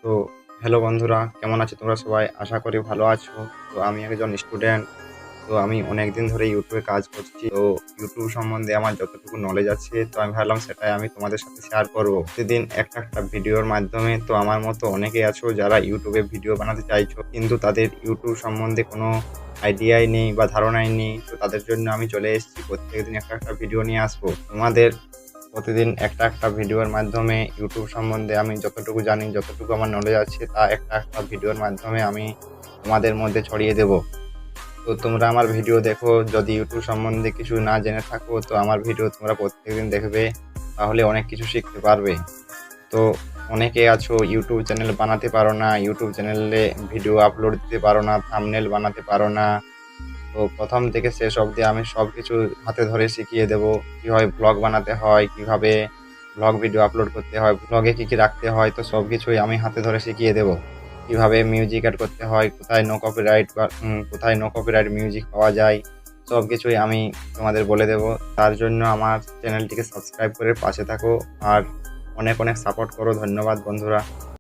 তো হ্যালো বন্ধুরা, কেমন আছো তোমরা সবাই? আশা করি ভালো আছো। তো আমি একজন স্টুডেন্ট। তো আমি অনেকদিন ধরে ইউটিউবে কাজ করছি। তো ইউটিউব সম্বন্ধে আমার যতটুকু নলেজ আছে, তো আমি ভাবলাম সেটাই আমি তোমাদের সাথে শেয়ার করব। প্রতিদিন একটা ভিডিওর মাধ্যমে তো আমার মতো অনেকেই আছো যারা ইউটিউবে ভিডিও বানাতে চাইছো, কিন্তু তাদের ইউটিউব সম্বন্ধে কোনো আইডিয়াই নেই বা ধারণাই নেই। তো তাদের জন্য আমি চলে এসেছি, প্রত্যেকদিন একটা ভিডিও নিয়ে আসবো। তোমাদের প্রতিদিন একটা ভিডিওর মাধ্যমে ইউটিউব সম্বন্ধে আমি যতটুকু জানি, যতটুকু আমার নলেজ আছে, তা একটা ভিডিওর মাধ্যমে আমি তোমাদের মধ্যে ছড়িয়ে দেব। তো তোমরা আমার ভিডিও দেখো, যদি ইউটিউব সম্বন্ধে কিছু না জেনে থাকো তো আমার ভিডিও তোমরা প্রত্যেকদিন দেখবে, তাহলে অনেক কিছু শিখতে পারবে। তো অনেকে আছো ইউটিউব চ্যানেল বানাতে পারো না, ইউটিউব চ্যানেলে ভিডিও আপলোড দিতে পারো না, থাম্বনেল বানাতে পারো না। তো প্রথম থেকে শেষ অবধি আমি সব কিছু হাতে ধরে শিখিয়ে দেবো। কীভাবে ব্লগ বানাতে হয়, কীভাবে ব্লগ ভিডিও আপলোড করতে হয়, ব্লগে কী কী রাখতে হয়, তো সব কিছুই আমি হাতে ধরে শিখিয়ে দেবো। কীভাবে মিউজিক অ্যাড করতে হয়, কোথায় নো কপিরাইট বা কোথায় নো কপিরাইট মিউজিক পাওয়া যায়, সব কিছুই আমি তোমাদের বলে দেবো। তার জন্য আমার চ্যানেলটিকে সাবস্ক্রাইব করে পাশে থাকো আর অনেক সাপোর্ট করো। ধন্যবাদ বন্ধুরা।